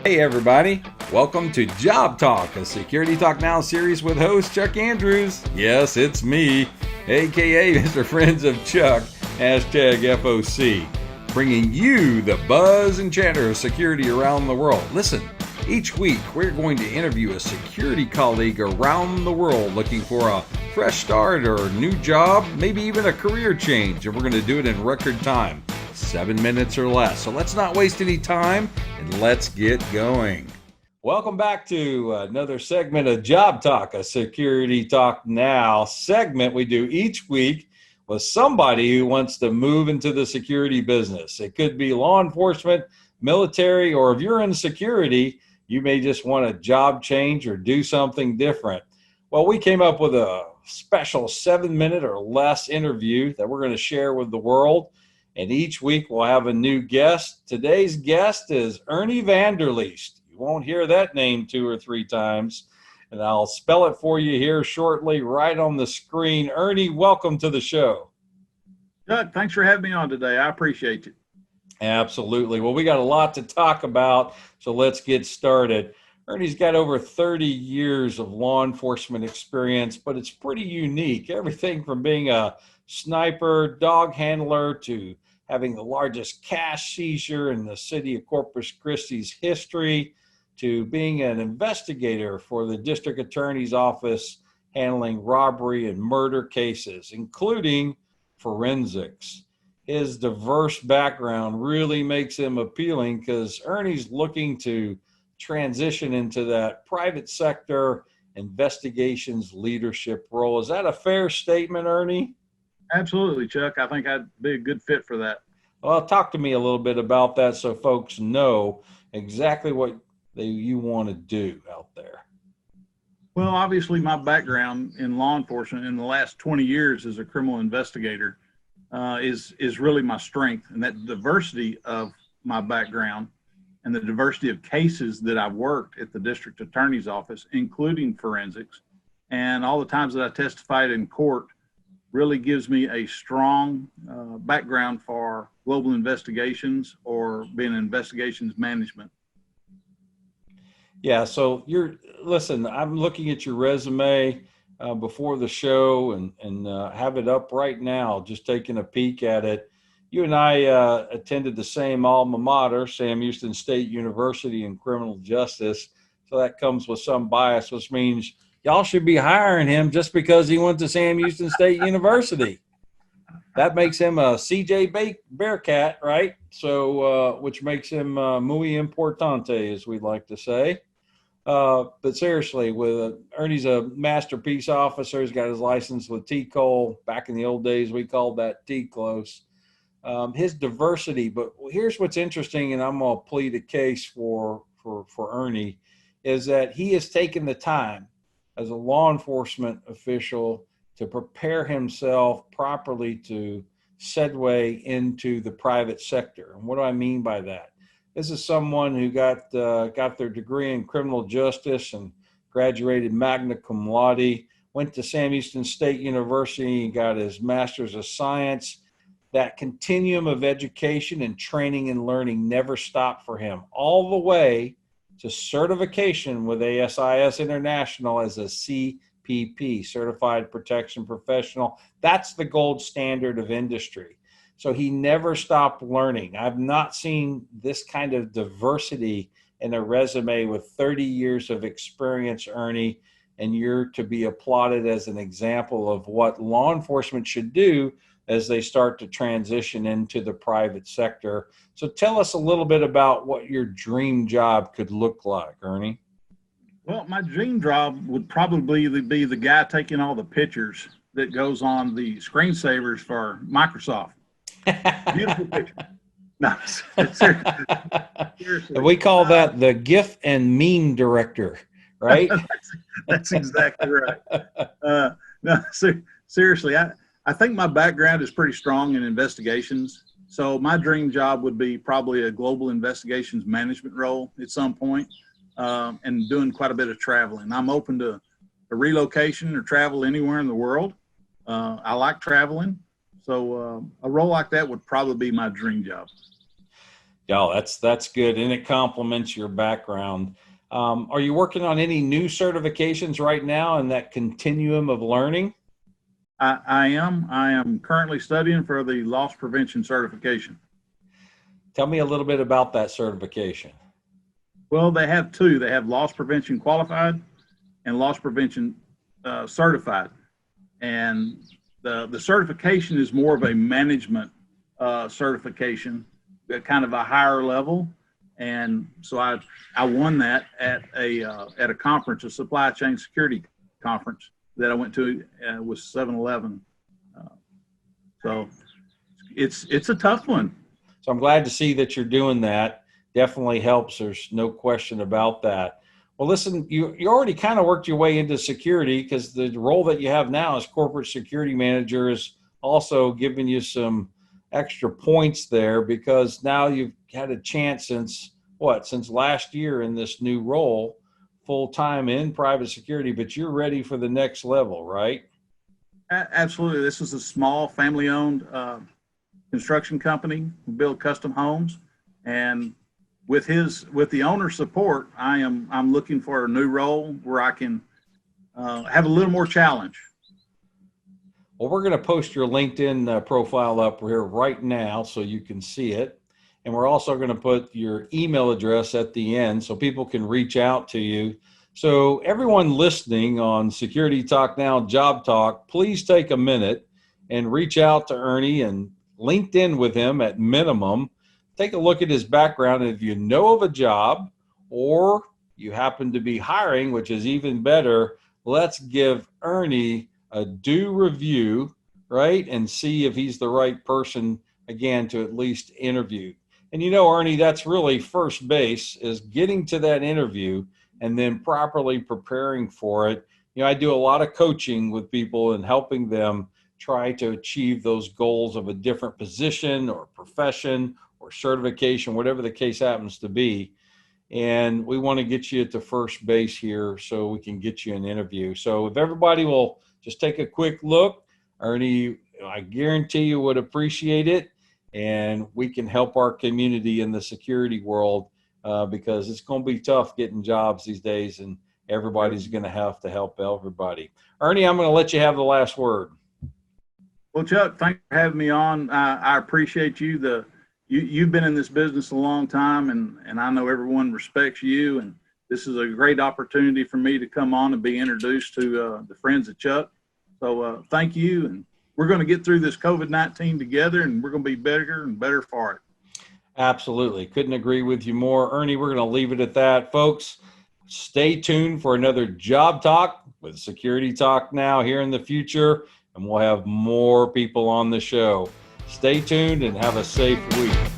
Hey everybody, welcome to Job Talk, a Security Talk Now series with host Chuck Andrews. Yes, it's me, aka Mr. Friends of Chuck, hashtag FOC, bringing you the buzz and chatter of security around the world. Listen, each week we're going to interview a security colleague around the world looking for a fresh start or a new job, maybe even a career change, and we're going to do it in record time. 7 minutes or less. So let's not waste any time and let's get going. Welcome back to another segment of Job Talk, a Security Talk Now segment we do each week with somebody who wants to move into the security business. It could be law enforcement, military, or if you're in security, you may just want a job change or do something different. Well, we came up with a special 7-minute or less interview that we're going to share with the world. And each week we'll have a new guest. Today's guest is Ernie Van Der Leest. You won't hear that name 2 or 3 times. And I'll spell it for you here shortly right on the screen. Ernie, welcome to the show. Doug, thanks for having me on today. I appreciate it. Absolutely. Well, we got a lot to talk about, so let's get started. Ernie's got over 30 years of law enforcement experience, but it's pretty unique. Everything from being a sniper, dog handler, to having the largest cash seizure in the city of Corpus Christi's history, to being an investigator for the district attorney's office handling robbery and murder cases, including forensics. His diverse background really makes him appealing because Ernie's looking to transition into that private sector investigations leadership role. Is that a fair statement, Ernie? Absolutely, Chuck. I think I'd be a good fit for that. Well, talk to me a little bit about that so folks know exactly what you want to do out there. Well, obviously, my background in law enforcement in the last 20 years as a criminal investigator is really my strength, and that diversity of my background and the diversity of cases that I've worked at the district attorney's office, including forensics, and all the times that I testified in court, really gives me a strong background for global investigations or being in investigations management. Yeah, so listen, I'm looking at your resume before the show and have it up right now, just taking a peek at it. You and I attended the same alma mater, Sam Houston State University in criminal justice. So that comes with some bias, which means y'all should be hiring him just because he went to Sam Houston State University. That makes him a CJ Bearcat, right? So, which makes him muy importante, as we'd like to say. But seriously, Ernie's a master peace officer. He's got his license with T-Cole. Back in the old days, we called that T-Close. His diversity, but here's what's interesting, and I'm going to plead a case for Ernie, is that he has taken the time as a law enforcement official to prepare himself properly to segue into the private sector. And what do I mean by that? This is someone who got their degree in criminal justice and graduated magna cum laude, went to Sam Houston State University and got his master's of science. That continuum of education and training and learning never stopped for him, all the way to certification with ASIS International as a CPP, Certified Protection Professional. That's the gold standard of industry. So he never stopped learning. I've not seen this kind of diversity in a resume with 30 years of experience, Ernie, and you're to be applauded as an example of what law enforcement should do as they start to transition into the private sector. So tell us a little bit about what your dream job could look like, Ernie. Well, my dream job would probably be the guy taking all the pictures that goes on the screensavers for Microsoft. Beautiful picture. No, seriously. We call that the GIF and meme director, right? That's exactly right. No, seriously, I think my background is pretty strong in investigations. So my dream job would be probably a global investigations management role at some point, and doing quite a bit of traveling. I'm open to a relocation or travel anywhere in the world. I like traveling. So a role like that would probably be my dream job. Yeah, that's good, and it complements your background. Are you working on any new certifications right now in that continuum of learning? I am currently studying for the loss prevention certification. Tell me a little bit about that certification. Well, they have two. They have loss prevention qualified and loss prevention certified. And the certification is more of a management certification, kind of a higher level. And so I won that at a conference, a supply chain security conference that I went to with 7-Eleven. So it's a tough one. So I'm glad to see that you're doing that. Definitely helps. There's no question about that. Well, listen, you already kind of worked your way into security because the role that you have now as corporate security manager is also giving you some extra points there because now you've had a chance since last year in this new role, full time in private security, but you're ready for the next level, right? Absolutely. This is a small family owned construction company. We build custom homes, and with the owner's support, I'm looking for a new role where I can have a little more challenge. Well, we're going to post your LinkedIn profile up here right now so you can see it. And we're also going to put your email address at the end so people can reach out to you. So everyone listening on Security Talk Now, Job Talk, please take a minute and reach out to Ernie and LinkedIn with him at minimum. Take a look at his background. And if you know of a job or you happen to be hiring, which is even better, let's give Ernie a due review, right? And see if he's the right person, again, to at least interview. And Ernie, that's really first base, is getting to that interview and then properly preparing for it. I do a lot of coaching with people and helping them try to achieve those goals of a different position or profession or certification, whatever the case happens to be. And we want to get you to first base here so we can get you an interview. So if everybody will just take a quick look, Ernie, I guarantee you would appreciate it. And we can help our community in the security world because it's going to be tough getting jobs these days, and everybody's going to have to help everybody. Ernie, I'm going to let you have the last word. Well, Chuck, thanks for having me on. I appreciate you. You've been in this business a long time, and I know everyone respects you. And this is a great opportunity for me to come on and be introduced to the friends of Chuck. So thank you. And we're going to get through this COVID-19 together, and we're going to be bigger and better for it. Absolutely. Couldn't agree with you more. Ernie, we're going to leave it at that. Folks, stay tuned for another Job Talk with Security Talk Now here in the future, and we'll have more people on the show. Stay tuned and have a safe week.